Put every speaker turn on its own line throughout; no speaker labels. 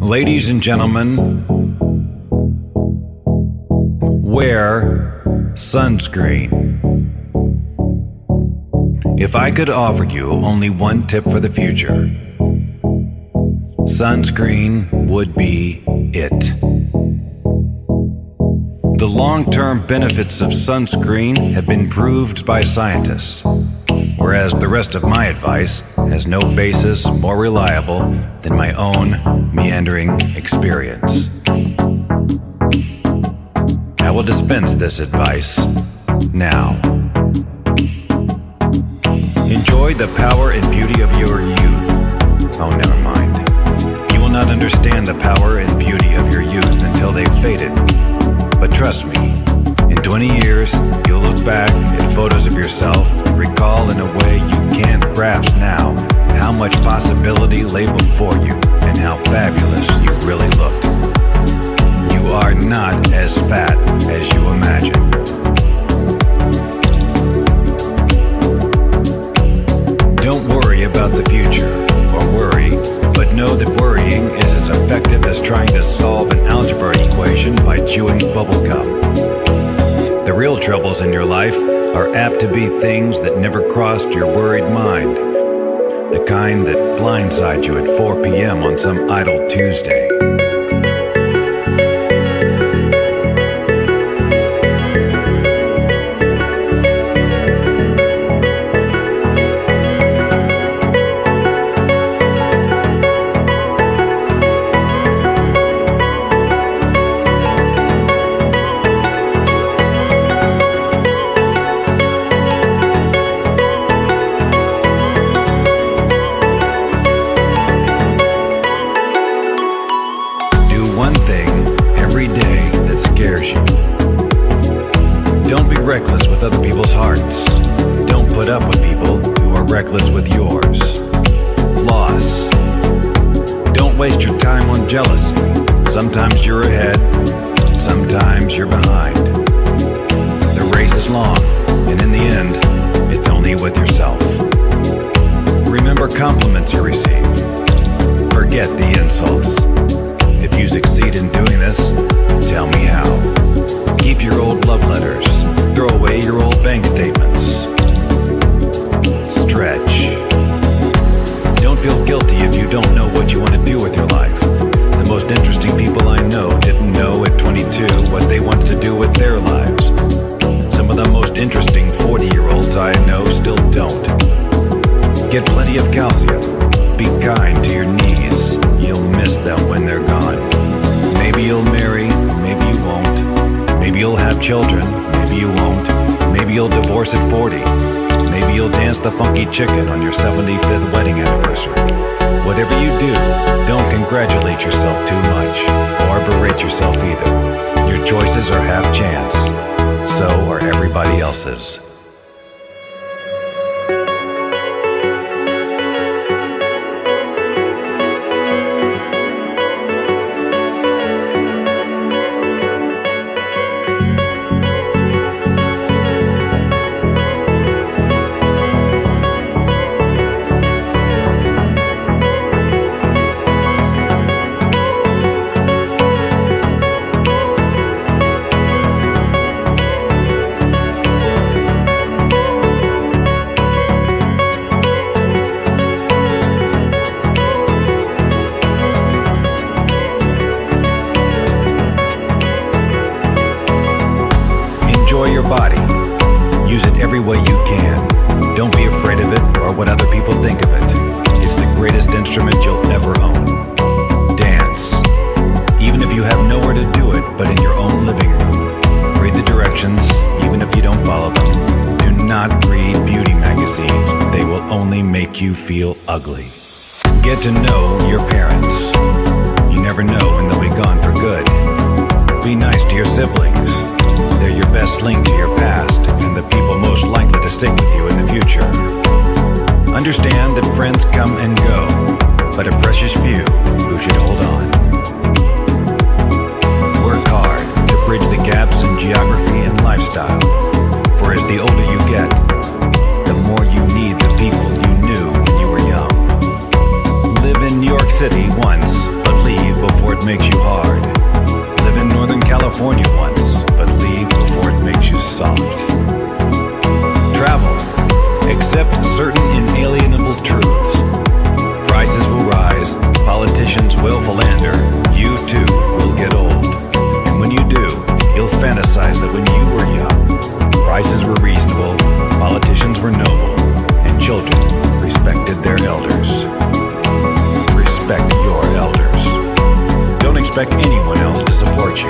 Ladies and gentlemen, wear sunscreen. If I could offer you only one tip for the future, sunscreen would be it. The long-term benefits of sunscreen have been proved by scientists, whereas the rest of my advice has no basis more reliable than my own meandering experience. I will dispense this advice now. Enjoy the power and beauty of your youth. Oh, never mind. You will not understand the power and beauty of your youth until they've faded. But trust me, in 20 years, you'll look back at photos of yourself and recall in a way you can't grasp now how much possibility lay before you and how fabulous you really looked. You are not as fat as you imagine. Don't worry about the future, or worry, but know that worrying is as effective as trying to solve an algebra equation by chewing bubblegum. The real troubles in your life are apt to be things that never crossed your worried mind. The kind that blindside you at 4 p.m. on some idle Tuesday. Reckless with other people's hearts. Don't put up with people who are reckless with yours. Floss. Don't waste your time on jealousy. Sometimes you're ahead, sometimes you're behind. The race is long, and in the end, it's only with yourself. Remember compliments you receive. Forget the insults. If you succeed in doing this, tell me how. Keep your old love letters. Throw away your old bank statements. Stretch. Don't feel guilty if you don't know what you want to do with your life. The most interesting people I know didn't know at 22 what they wanted to do with their lives. Some of the most interesting 40-year-olds I know still don't. Get plenty of calcium. Be kind to your knees. You'll miss them when they're gone. Maybe you'll marry, maybe you won't. Maybe you'll have children, maybe you won't. Maybe you'll divorce at 40. Maybe you'll dance the funky chicken on your 75th wedding anniversary. Whatever you do, don't congratulate yourself too much, or berate yourself either. Your choices are half chance. So are everybody else's. Enjoy your body. Use it every way you can. Don't be afraid of it or what other people think of it. It's the greatest instrument you'll ever own. Dance. Even if you have nowhere to do it but in your own living room. Read the directions, even if you don't follow them. Do not read beauty magazines. They will only make you feel ugly. Get to know your parents. You never know when they'll be gone for good. Be nice to your siblings. They're your best link to your past and the people most likely to stick with you in the future. Understand that friends come and go, but a precious few who should hold on. Work hard to bridge the gaps in geography and lifestyle, for as the older you get, the more you need the people you knew when you were young. Live in New York City before it makes you hard. Live in Northern California once, but leave before it makes you soft. Travel. Accept certain inalienable truths. Prices will rise, politicians will philander, you too will get old. And when you do, you'll fantasize that when you were young, prices were reasonable, politicians were noble, and children respected their elders. Respect your elders. Don't expect anyone else to support you.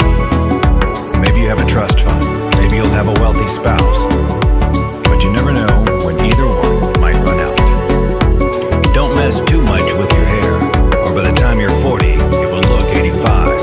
Maybe you have a trust fund, maybe you'll have a wealthy spouse, but you never know when either one might run out. Don't mess too much with your hair, or by the time you're 40, it will look 85.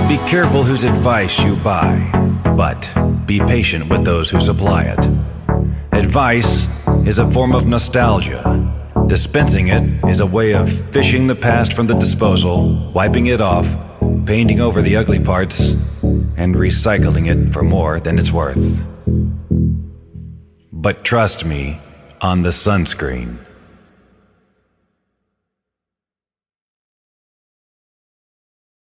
Be careful whose advice you buy, but be patient with those who supply it. Advice is a form of nostalgia. Dispensing it is a way of fishing the past from the disposal, wiping it off, painting over the ugly parts, and recycling it for more than it's worth. But trust me on the sunscreen.